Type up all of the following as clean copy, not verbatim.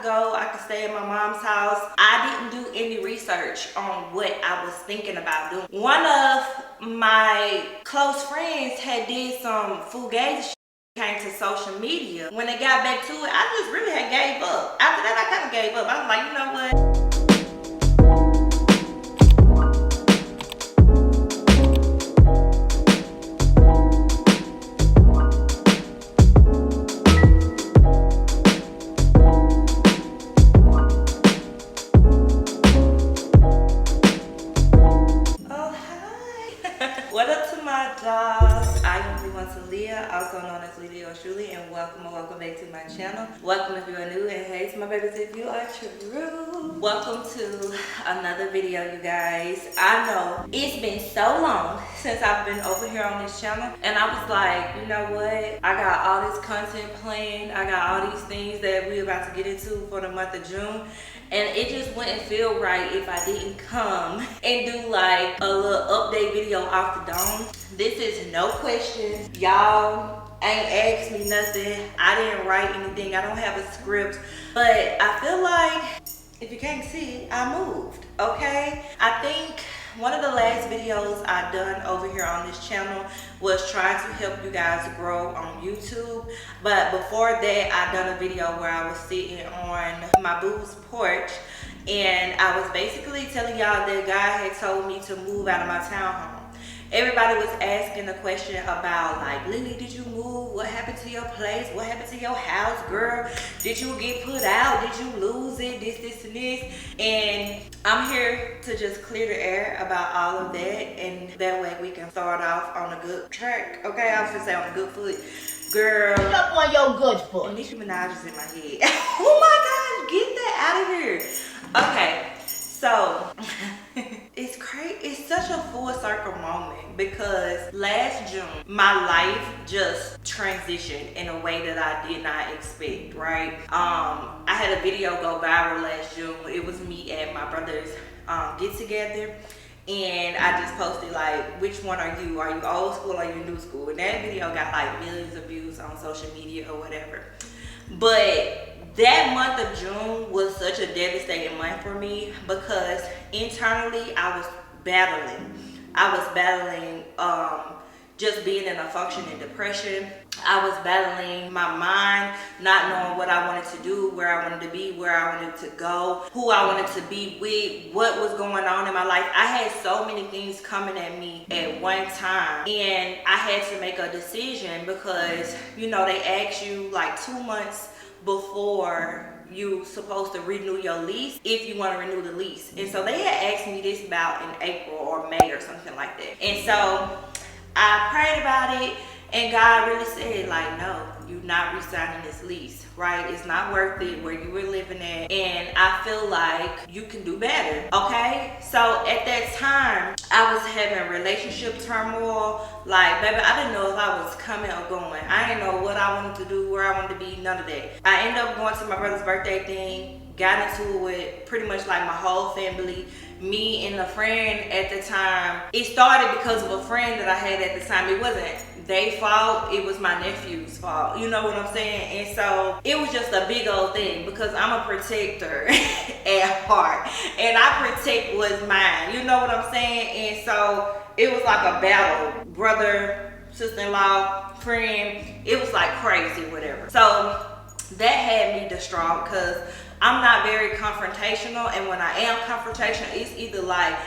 go, I could stay at my mom's house. I didn't do any research on what I was thinking about doing. One of my close friends had did some fugazi shit came to social media. When they got back to it, I just really had gave up. After that, I kind of gave up. I was like, you know what? What up to my dogs? I am LeWonta, also known as LeeLee or Truly, and welcome back to my channel. Welcome if you are new, and hey to my babies if you are true. Welcome to another video, you guys. I know it's been so long since I've been over here on this channel, and I was like, you know what? I got all this content planned. I got all these things that we're about to get into for the month of June. And it just wouldn't feel right if I didn't come and do like a little update video off the dome. This is no question. Y'all ain't asked me nothing. I didn't write anything. I don't have a script. But I feel like, if you can't see, I moved, okay? I think one of the last videos I done over here on this channel was trying to help you guys grow on YouTube. But before that, I done a video where I was sitting on my boo's porch, and I was basically telling y'all that God had told me to move out of my townhome. Everybody was asking the question about like, LeeLee, did you move? What happened to your place? What happened to your house, girl? Did you get put out? Did you lose it? This, and this. And I'm here to just clear the air about all of that, and that way we can start off on a good track. Okay, I was gonna say on a good foot. Girl. Put up on your good foot. Nicki Minaj is in my head. Oh my gosh, get that out of here. Okay. So it's crazy. It's such a full circle moment because last June my life just transitioned in a way that I did not expect, right? I had a video go viral last June. It was me at my brother's get together, and I just posted like, which one are you? Are you old school or are you new school? And that video got like millions of views on social media or whatever. But that month of June was such a devastating month for me because internally I was battling. Just being in a functioning depression. I was battling my mind, not knowing what I wanted to do, where I wanted to be, where I wanted to go, who I wanted to be with, what was going on in my life. I had so many things coming at me at one time, and I had to make a decision because, you know, they ask you like 2 months before you supposed to renew your lease if you want to renew the lease. And so they had asked me this about in April or May or something like that. And so I prayed about it, and God really said like, no, you're not re-signing this lease, right? It's not worth it where you were living at, and I feel like you can do better, okay? So at that time, I was having relationship turmoil. Like, baby, I didn't know if I was coming or going. I didn't know what I wanted to do, where I wanted to be, none of that. I ended up going to my brother's birthday thing, got into it with pretty much like my whole family. Me and a friend at the time. It started because of a friend that I had at the time. It wasn't their fault, it was my nephew's fault. You know what I'm saying? And so it was just a big old thing because I'm a protector at heart, and I protect what's mine. You know what I'm saying? And so it was like a battle. Brother, sister-in-law, friend. It was like crazy, whatever. So that had me distraught because I'm not very confrontational, and when I am confrontational, it's either like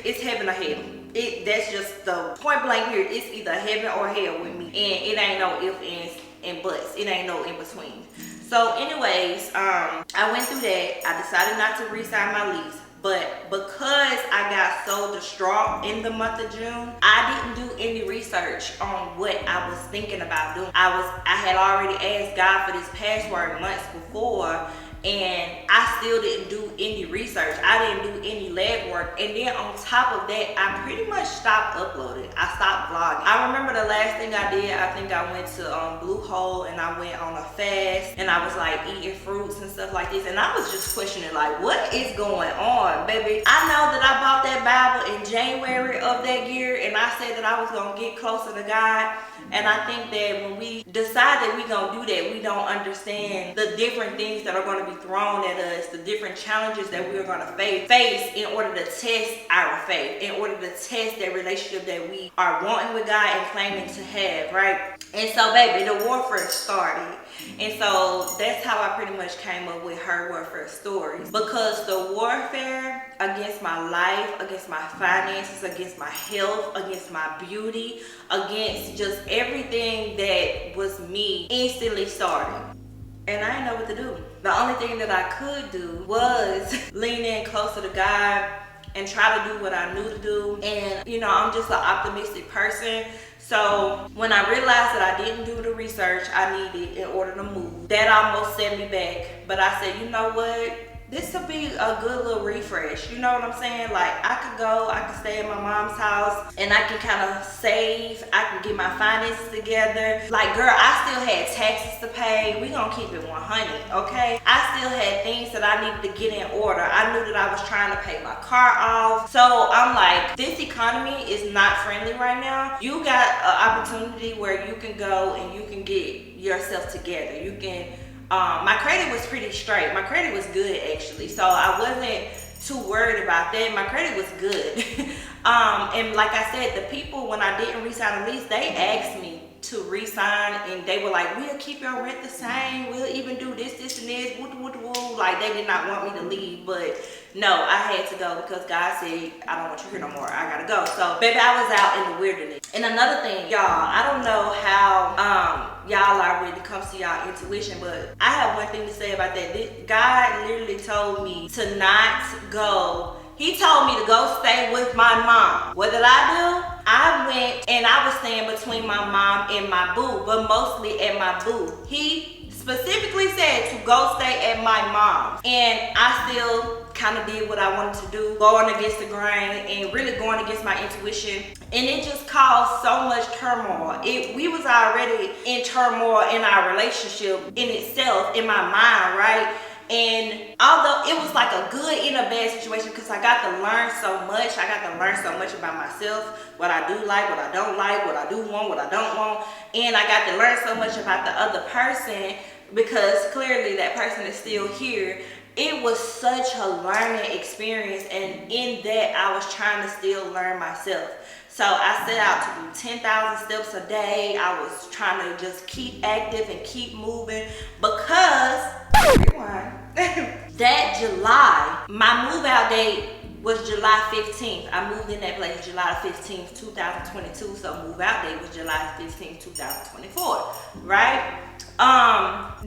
it's heaven or hell. That's just the point blank here. It's either heaven or hell with me, and it ain't no ifs, ands, and buts. It ain't no in between. So anyways, I went through that. I decided not to re-sign my lease. But because I got so distraught in the month of June, I didn't do any research on what I was thinking about doing. I had already asked God for this password months before, and I still didn't do any research. I didn't do any lab work. And then on top of that, I pretty much stopped uploading. I stopped vlogging. I remember the last thing I did, I think I went to Blue Hole and I went on a fast and I was like eating fruits and stuff like this. And I was just questioning like, what is going on, baby? I know that I bought that Bible in January of that year and I said that I was gonna get closer to God. And I think that when we decide that we're gonna do that, we don't understand the different things that are gonna be thrown at us, the different challenges that we're gonna face in order to test our faith, in order to test that relationship that we are wanting with God and claiming to have, right? And so, baby, the warfare started. And so that's how I pretty much came up with her warfare stories. Because the warfare against my life, against my finances, against my health, against my beauty, against just everything that was me instantly started. And I didn't know what to do. The only thing that I could do was lean in closer to God and try to do what I knew to do. And you know, I'm just an optimistic person. So when I realized that I didn't do the research I needed in order to move, that almost set me back. But I said, you know what? This will be a good little refresh. You know what I'm saying? Like, I could go, I could stay at my mom's house and I can kind of save. I can get my finances together. Like, girl, I still had taxes to pay. We gonna keep it 100, okay? I still had things that I needed to get in order. I knew that I was trying to pay my car off. So I'm like, this economy is not friendly right now. You got an opportunity where you can go and you can get yourself together. You can my credit was pretty straight. My credit was good actually, so I wasn't too worried about that. My credit was good. And like I said, the people, when I didn't re-sign the lease, they asked me to re-sign and they were like, we'll keep your rent the same, we'll even do this and this, woo. Like, they did not want me to leave, but no, I had to go because God said, I don't want you here no more, I gotta go. So baby, I was out in the wilderness. And another thing, y'all, I don't know how y'all are when it comes to y'all intuition, but I have one thing to say about that. God literally told me to not go. He told me to go stay with my mom. What did I do? I went and I was staying between my mom and my boo, but mostly at my boo. He specifically said to go stay at my mom. And I still kind of did what I wanted to do, going against the grain and really going against my intuition. And it just caused so much turmoil. We was already in turmoil in our relationship in itself, in my mind, right? And although it was like a good and a bad situation because I got to learn so much. I got to learn so much about myself, what I do like, what I don't like, what I do want, what I don't want. And I got to learn so much about the other person because clearly that person is still here. It was such a learning experience, and in that I was trying to still learn myself. So I set out to do 10,000 steps a day. I was trying to just keep active and keep moving because that July, my move out date was July 15th. I moved in that place July 15th, 2022. So move out date was July 15th, 2024, right?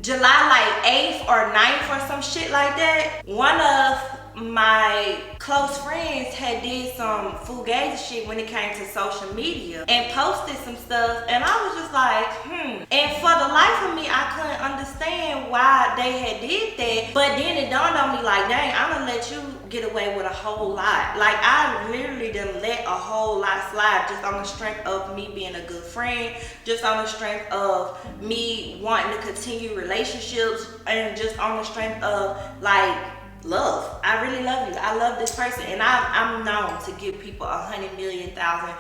July like 8th or 9th or some shit like that, one of my close friends had did some fugazi shit when it came to social media and posted some stuff, and I was just like, And for the life of me, I couldn't understand why they had did that. But then it dawned on me like, dang, I'm gonna let you get away with a whole lot. Like, I literally done let a whole lot slide just on the strength of me being a good friend, just on the strength of me wanting to continue relationships, and just on the strength of like love. I really love you. I love this person, and I'm known to give people 100 million thousand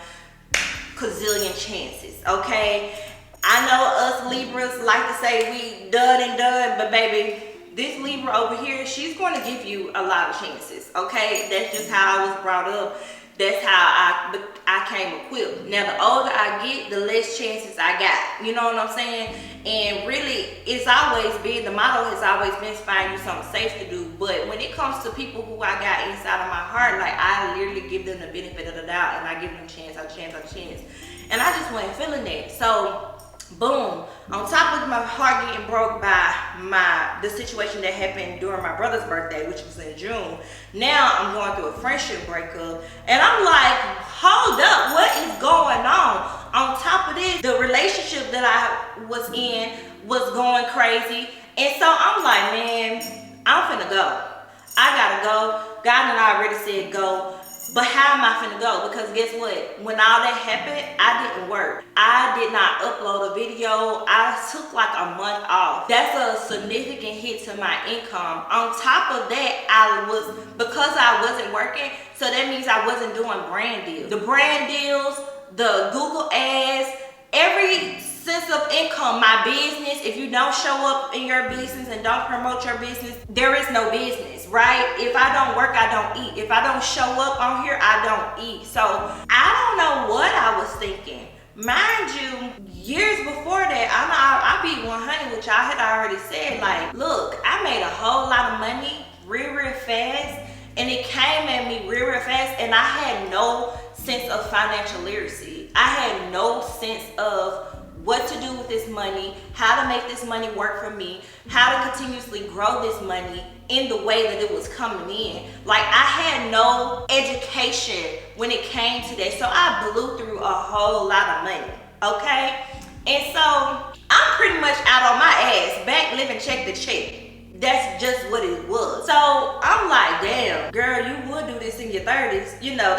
gazillion chances. Okay, I know us Libras like to say we done and done, but baby, this Libra over here, she's going to give you a lot of chances. Okay, that's just how I was brought up. That's how I came equipped. Now, the older I get, the less chances I got. You know what I'm saying? And really, it's always been, the motto has always been find you something safe to do. But when it comes to people who I got inside of my heart, like, I literally give them the benefit of the doubt, and I give them a chance, a chance, a chance. And I just wasn't feeling that. So, boom, on top of my heart getting broke by the situation that happened during my brother's birthday, which was in June, now I'm going through a friendship breakup, and I'm like, hold up, what is going on? On top of this, the relationship that I was in was going crazy, and so I'm like, man, I I gotta go. God and I already said go. But how am I finna go? Because guess what? When all that happened, I didn't work. I did not upload a video. I took like a month off. That's a significant hit to my income. On top of that, because I wasn't working, so that means I wasn't doing brand deals. The brand deals, the Google ads, every sense of income, my business, if you don't show up in your business and don't promote your business, there is no business, right? If I don't work, I don't eat. If I don't show up on here, I don't eat. So I don't know what I was thinking. Mind you, years before that, I be 100, which I had already said, like, look, I made a whole lot of money real fast, and it came at me real fast, and I had no sense of financial literacy. I had no sense of what to do with this money, how to make this money work for me, how to continuously grow this money in the way that it was coming in. Like, I had no education when it came to that. So I blew through a whole lot of money, okay? And so I'm pretty much out on my ass, back living check to check. That's just what it was. So I'm like, damn, girl, you would do this in your 30s. You know, all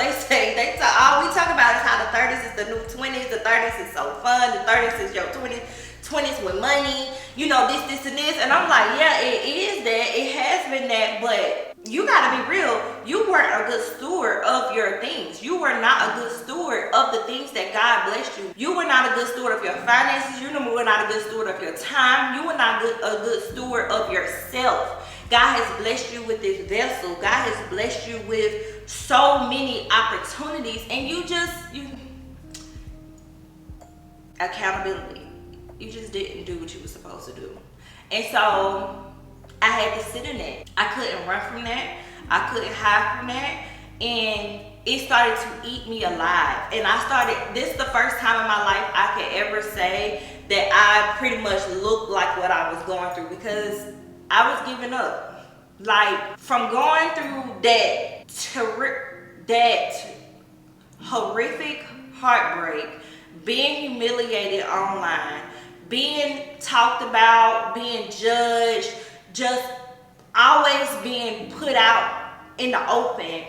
we talk about is how the 30s is the new 20s. The 30s is so fun. The 30s is your 20s with money. You know, this, and this. And I'm like, yeah, it is that. It has been that. But you gotta be real. You weren't a good steward of your things. You were not a good steward of the things that God blessed you. You were not a good steward of your finances. You were not a good steward of your time. You were not a good steward of yourself. God has blessed you with this vessel. God has blessed you with so many opportunities, and you accountability. You just didn't do what you were supposed to do. And so I had to sit in that. I couldn't run from that. I couldn't hide from that. And it started to eat me alive. And this is the first time in my life I could ever say that I pretty much looked like what I was going through, because I was giving up. Like, from going through that horrific heartbreak, being humiliated online, being talked about, being judged, just always being put out in the open,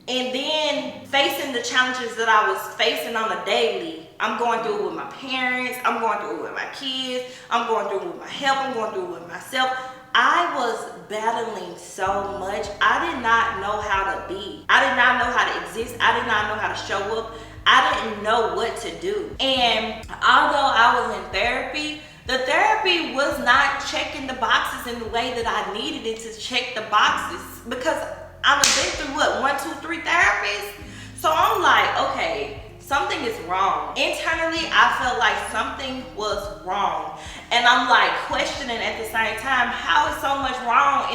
and then facing the challenges that I was facing on a daily. I'm going through it with my parents, I'm going through it with my kids, I'm going through it with my health, I'm going through it with myself. I was battling so much. I did not know how to be. I did not know how to exist. I did not know how to show up. I didn't know what to do. And although I was in therapy, the therapy was not checking the boxes in the way that I needed it to check the boxes, because I've been through 1, 2, 3 therapists. So I'm like, okay, something is wrong. Internally, I felt like something was wrong. And I'm like questioning at the same time, how is so much wrong?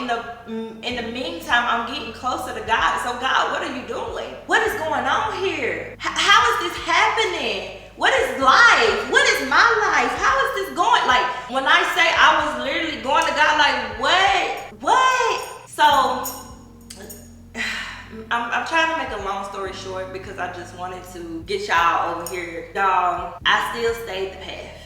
In the meantime, I'm getting closer to God. So God, what are you doing? What is going on here? How is this happening? What is life? What is my life? How is this going? Like, when I say I was literally going to God, like, what? So I'm trying to make a long story short, because I just wanted to get y'all over here. Y'all, I still stayed the path.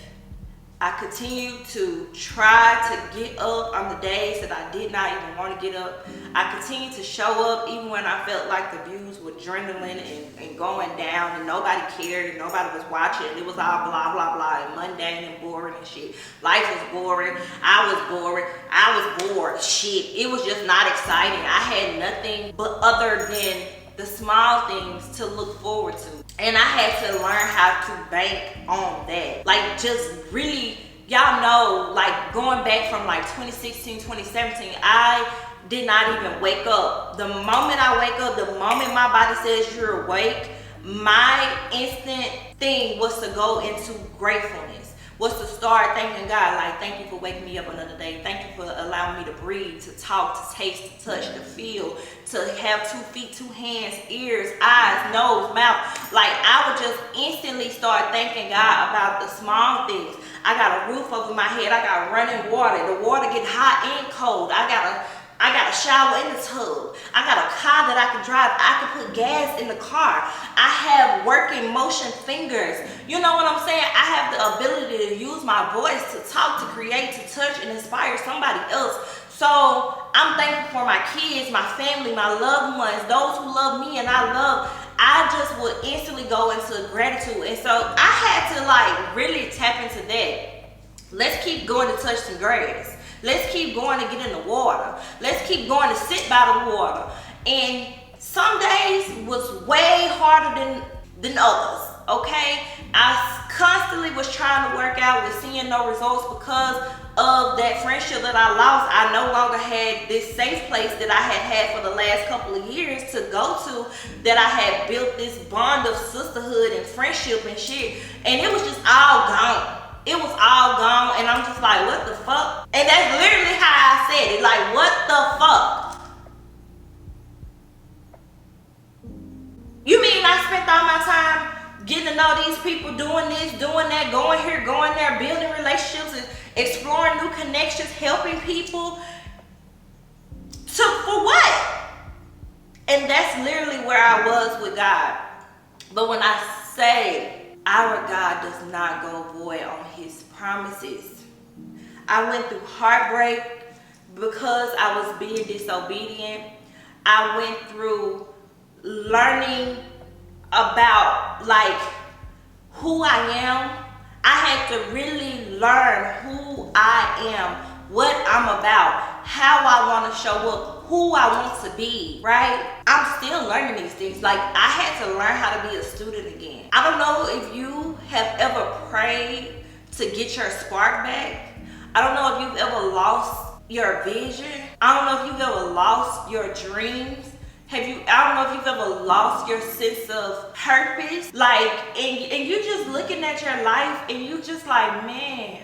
I continued to try to get up on the days that I did not even want to get up. I continued to show up even when I felt like the views were dwindling and going down, and nobody cared and nobody was watching. It was all blah, blah, blah, and mundane and boring and shit. Life was boring. I was bored. I was bored. Shit. It was just not exciting. I had nothing but other than the small things to look forward to. And I had to learn how to bank on that. Like, just really, y'all know, like, going back from like 2016, 2017, I did not even wake up. The moment I wake up, the moment my body says you're awake, my instant thing was to go into gratefulness, was to start thanking God, like, thank you for waking me up another day. Thank you for allowing me to breathe, to talk, to taste, to touch, to feel, to have 2 feet, 2 hands, ears, eyes, nose, mouth. Like, I would just instantly start thanking God about the small things. I got a roof over my head. I got running water. The water get hot and cold. I got a shower in the tub. I got a car that I can drive. I can put gas in the car. I have working motion fingers. You know what I'm saying? I have the ability to use my voice to talk, to create, to touch, and inspire somebody else. So I'm thankful for my kids, my family, my loved ones, those who love me and I love. I just would instantly go into gratitude. And so I had to like really tap into that. Let's keep going to touch some grass. Let's keep going to get in the water. Let's keep going to sit by the water. And some days was way harder than others, okay? I constantly was trying to work out with seeing no results because of that friendship that I lost. I no longer had this safe place that I had for the last couple of years to go to, that I had built this bond of sisterhood and friendship and shit, and it was just all gone. It was all gone, and I'm just like, what the fuck? And that's literally how I said it, like, what the fuck? You mean I spent all my time getting to know these people, doing this, doing that, going here, going there, building relationships, and exploring new connections, helping people, for what? And that's literally where I was with God. But when I say our God does not go void on his promises, I went through heartbreak because I was being disobedient. I went through learning about like who I am. I had to really learn who I am, what I'm about, how I want to show up, who I want to be, right? I'm still learning these things. Like, I had to learn how to be a student again. I don't know if you have ever prayed to get your spark back. I don't know if you've ever lost your vision. I don't know if you've ever lost your dreams. I don't know if you've ever lost your sense of purpose. Like, and you just looking at your life and you just like, man,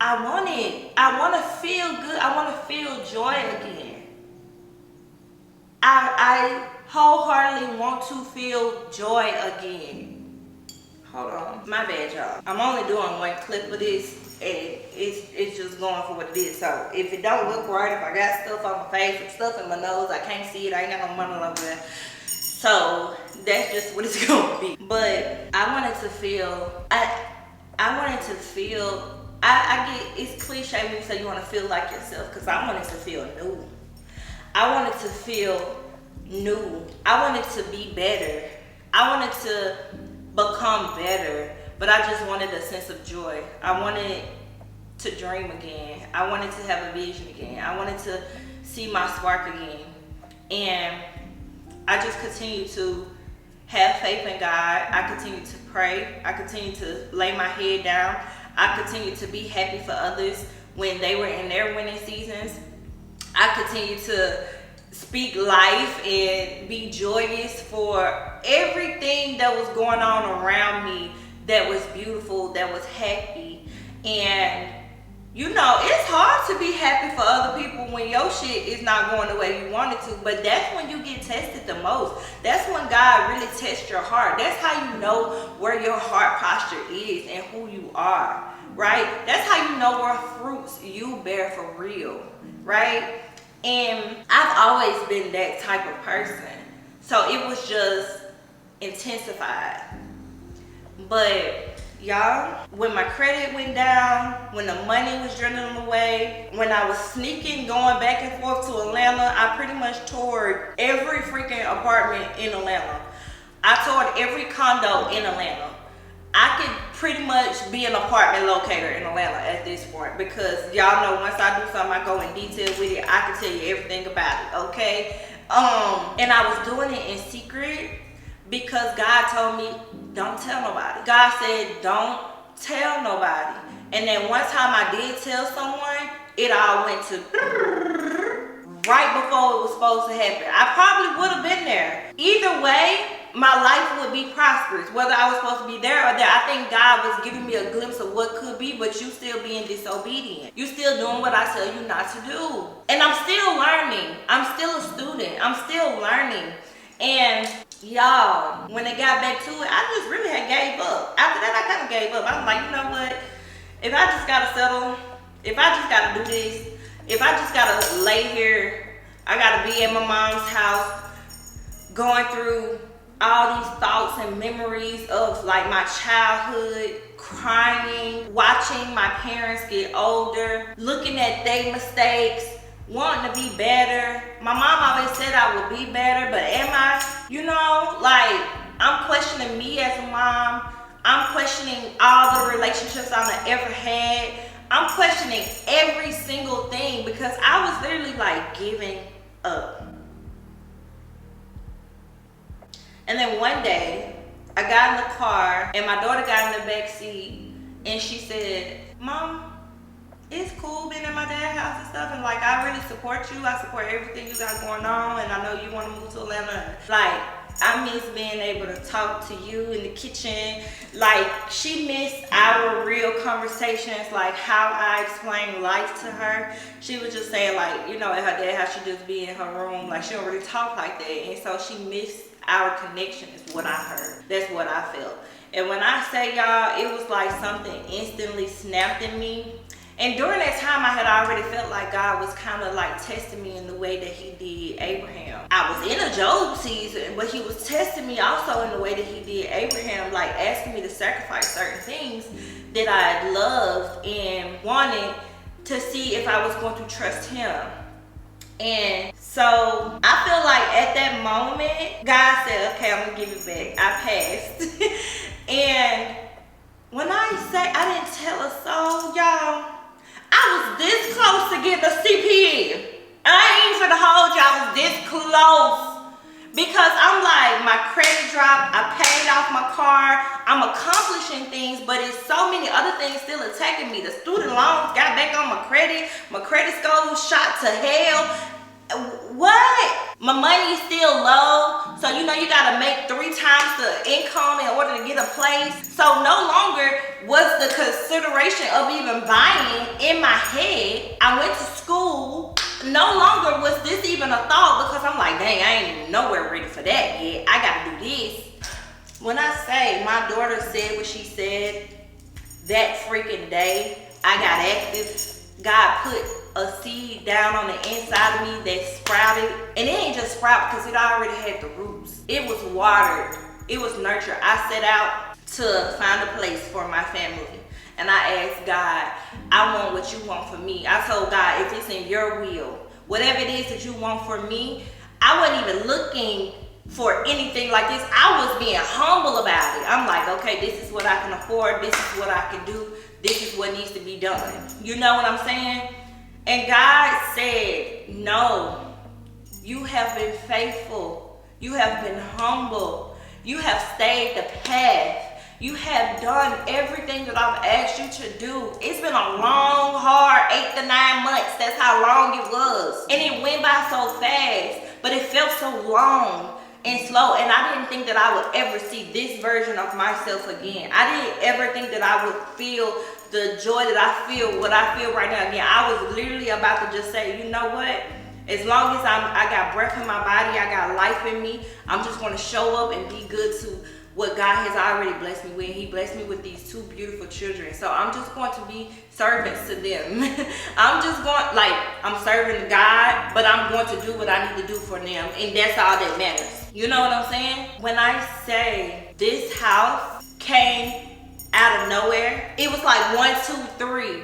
I want it. I want to feel good. I want to feel joy again. I wholeheartedly want to feel joy again. Hold on. My bad, y'all. I'm only doing one clip of this, and it's just going for what it is. So if it don't look right, if I got stuff on my face and stuff in my nose, I can't see it, I ain't got no money over there. So that's just what it's gonna be. But I wanted to feel, I get, it's cliche when you say you want to feel like yourself, because I wanted to feel new. I wanted to feel new. I wanted to be better. I wanted to become better, but I just wanted a sense of joy. I wanted to dream again. I wanted to have a vision again. I wanted to see my spark again. And I just continue to have faith in God. I continue to pray. I continue to lay my head down. I continue to be happy for others when they were in their winning seasons. I continue to speak life and be joyous for everything that was going on around me that was beautiful, that was happy. And you know, it's hard to be happy for other people when your shit is not going the way you want it to, but that's when you get tested the most. That's when God really tests your heart. That's how you know where your heart posture is and who you are, right? That's how you know what fruits you bear for real, right? And I've always been that type of person, so it was just intensified. But y'all, when my credit went down, when the money was dwindling away, when I was sneaking going back and forth to Atlanta, I pretty much toured every freaking apartment in Atlanta. I toured every condo in Atlanta. I could pretty much be an apartment locator in Atlanta at this point, because y'all know once I do something, I go in detail with it. I can tell you everything about it, okay? And I was doing it in secret because God told me, don't tell nobody. God said, don't tell nobody. And then one time I did tell someone, it all went to right before it was supposed to happen. I probably would have been there. Either way, my life would be prosperous, whether I was supposed to be there or there. I think God was giving me a glimpse of what could be, but you still being disobedient. You still doing what I tell you not to do. And I'm still learning. I'm still a student. I'm still learning. And y'all, when it got back to it, I just really had gave up. After that, I kind of gave up. I was like, you know what? If I just gotta settle, if I just gotta do this, if I just gotta lay here, I gotta be at my mom's house, going through all these thoughts and memories of like my childhood, crying, watching my parents get older, looking at their mistakes, wanting to be better. My mom always said I would be better, but am I? You know, like, I'm questioning me as a mom. I'm questioning all the relationships I've ever had. I'm questioning every single thing because I was literally like giving up. And then one day, I got in the car and my daughter got in the back seat and she said, Mom, it's cool being in my dad's house and stuff, and like, I really support you. I support everything you got going on, and I know you want to move to Atlanta. Like, I miss being able to talk to you in the kitchen. Like, she missed our real conversations, like how I explain life to her. She was just saying, like, you know, at her dad's house, she just be in her room. Like, she don't really talk like that. And so she missed our connection is what I heard. That's what I felt. And when I say, y'all, it was like something instantly snapped in me. And during that time, I had already felt like God was kind of like testing me in the way that he did Abraham. I was in a Job season, but he was testing me also in the way that he did Abraham, like asking me to sacrifice certain things that I loved and wanted to see if I was going to trust him. And so I feel like at that moment, God said, okay, I'm gonna give it back. I passed. And when I say I didn't tell a soul, y'all, I was this close to getting a CPE. I ain't for the hold y'all, I was this close. Because I'm like, my credit dropped, I paid off my car, I'm accomplishing things, but it's so many other things still attacking me. The student loans got back on my credit score shot to hell. What? My money is still low, so you know you gotta make 3 times the income in order to get a place. So no longer was the consideration of even buying in my head. I went to school. No longer was this even a thought because I'm like, dang, I ain't even nowhere ready for that yet. I gotta do this. When I say my daughter said what she said that freaking day, I got active. God put a seed down on the inside of me that sprouted. And it ain't just sprout because it already had the roots. It was watered. It was nurtured. I set out to find a place for my family. And I asked God, I want what you want for me. I told God, if it's in your will, whatever it is that you want for me, I wasn't even looking for anything like this. I was being humble about it. I'm like, okay, this is what I can afford. This is what I can do. This is what needs to be done. You know what I'm saying? And God said, no, you have been faithful. You have been humble. You have stayed the path. You have done everything that I've asked you to do. It's been a long, hard 8 to 9 months. That's how long it was. And it went by so fast, but it felt so long and slow. And I didn't think that I would ever see this version of myself again. I didn't ever think that I would feel the joy that I feel, what I feel right now again. I was literally about to just say, you know what? As long as I got breath in my body, I got life in me, I'm just going to show up and be good to what God has already blessed me with. He blessed me with these 2 beautiful children. So I'm just going to be servants to them. I'm just going, like, I'm serving God, but I'm going to do what I need to do for them. And that's all that matters. You know what I'm saying? When I say this house came out of nowhere, it was like 1, 2, 3.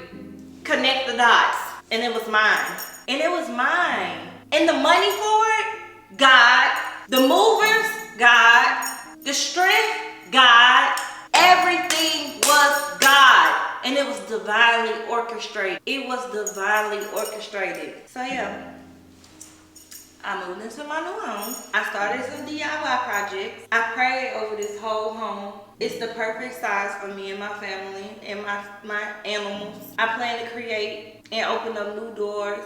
Connect the dots. And it was mine. And it was mine. And the money for it, God. The movers, God. The strength, God. Everything was God. And it was divinely orchestrated. It was divinely orchestrated. So yeah, I moved into my new home. I started some DIY projects. I prayed over this whole home. It's the perfect size for me and my family and my animals. I plan to create and open up new doors,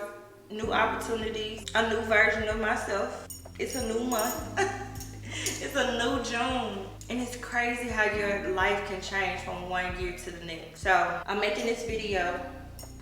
new opportunities, a new version of myself. It's a new month. It's a new June. And it's crazy how your life can change from one year to the next. So I'm making this video.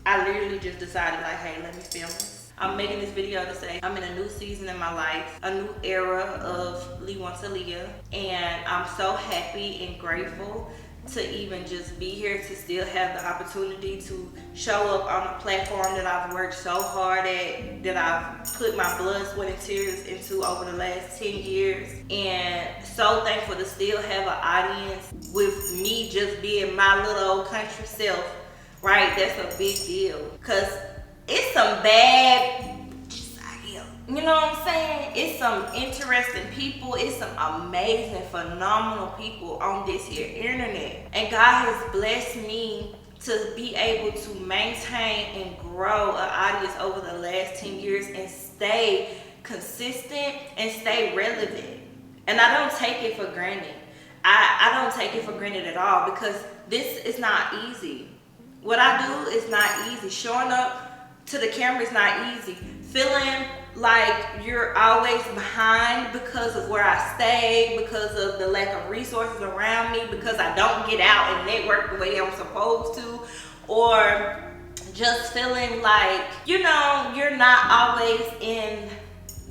I literally just decided like, hey, let me film this. I'm making this video to say I'm in a new season in my life, a new era of LeWonta Leah, and I'm so happy and grateful to even just be here, to still have the opportunity to show up on a platform that I've worked so hard at, that I've put my blood, sweat, and tears into over the last 10 years. And so thankful to still have an audience with me just being my little old country self, right? That's a big deal. Cause it's some bad, you know what I'm saying? It's some interesting people. It's some amazing, phenomenal people on this here internet. And God has blessed me to be able to maintain and grow an audience over the last 10 years and stay consistent and stay relevant. And I don't take it for granted. I don't take it for granted at all, because this is not easy. What I do is not easy. Showing up to the camera is not easy. Feeling like you're always behind because of where I stay, because of the lack of resources around me, because I don't get out and network the way I'm supposed to, or just feeling like, you know, you're not always in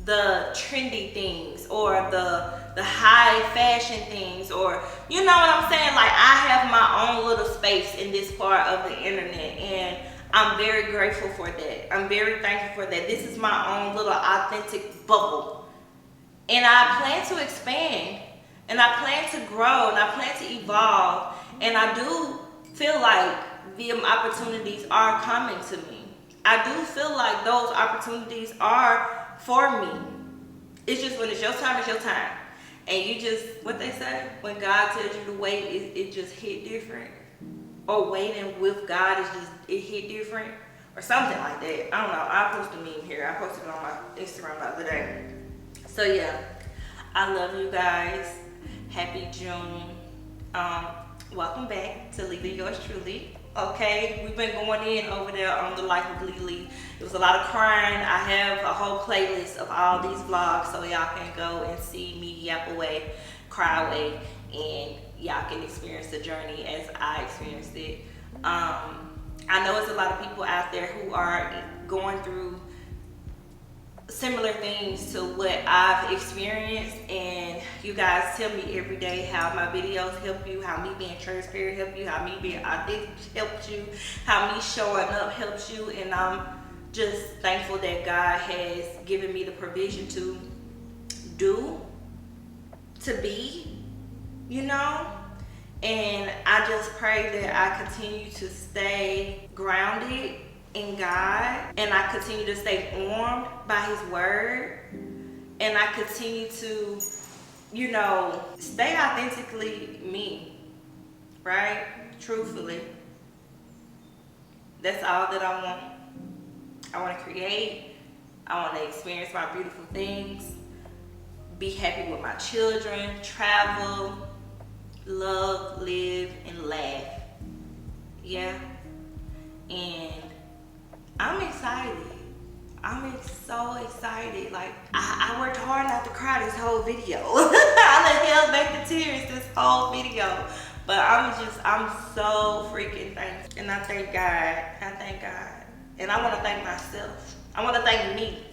the trendy things or the high fashion things, or you know what I'm saying? Like, I have my own little space in this part of the internet, and I'm very grateful for that. I'm very thankful for that. This is my own little authentic bubble. And I plan to expand, and I plan to grow, and I plan to evolve. And I do feel like the opportunities are coming to me. I do feel like those opportunities are for me. It's just when it's your time, it's your time. And you just, what they say, when God tells you to wait, it just hit different. Or waiting with God is just, it hit different, or something like that. I don't know. I posted a meme here. I posted it on my Instagram the other day. So yeah, I love you guys. Happy June. Welcome back to LeeLee, yours truly. Okay, we've been going in over there on the life of LeeLee. It was a lot of crying. I have a whole playlist of all these vlogs, so y'all can go and see me yap away, cry away, and y'all can experience the journey as I experienced it. I know there's a lot of people out there who are going through similar things to what I've experienced, and you guys tell me every day how my videos help you, how me being transparent help you, how me being authentic helps you, how me showing up helps you. And I'm just thankful that God has given me the provision to do, to be, you know. And I just pray that I continue to stay grounded in God, and I continue to stay armed by His word, and I continue to, you know, stay authentically me, right? Truthfully. That's all that I want. I want to create. I want to experience my beautiful things, be happy with my children, travel, love, live, and laugh. Yeah. And I'm excited. I'm so excited. Like, I worked hard not to cry this whole video. I held back the tears this whole video. But I'm so freaking thankful. And I thank God. I thank God. And I want to thank myself. I want to thank me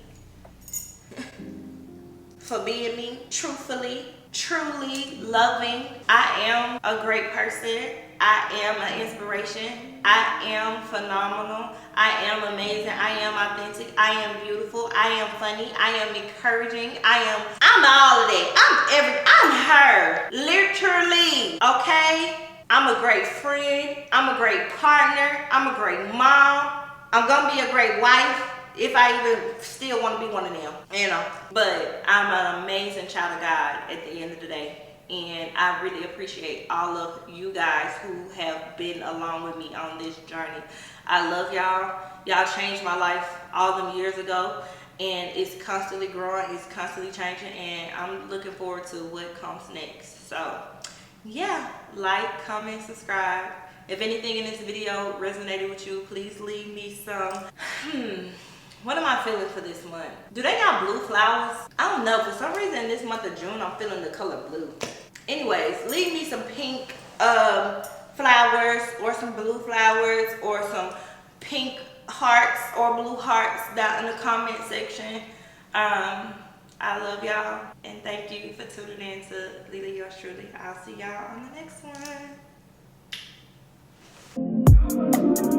for being me, truthfully, truly loving. I am a great person. I am an inspiration. I am phenomenal. I am amazing. I am authentic. I am beautiful. I am funny. I am encouraging. I'm all of that. I'm her. Literally. Okay? I'm a great friend. I'm a great partner. I'm a great mom. I'm gonna be a great wife, if I even still want to be one of them, you know. But I'm an amazing child of God at the end of the day. And I really appreciate all of you guys who have been along with me on this journey. I love y'all. Y'all changed my life all them years ago. And it's constantly growing. It's constantly changing. And I'm looking forward to what comes next. So, yeah. Like, comment, subscribe. If anything in this video resonated with you, please leave me some. What am I feeling for this month? Do they got blue flowers? I don't know. For some reason, this month of June, I'm feeling the color blue. Anyways, leave me some pink flowers, or some blue flowers, or some pink hearts or blue hearts down in the comment section. I love y'all, and thank you for tuning in to LeeLee, yours truly. I'll see y'all on the next one. you.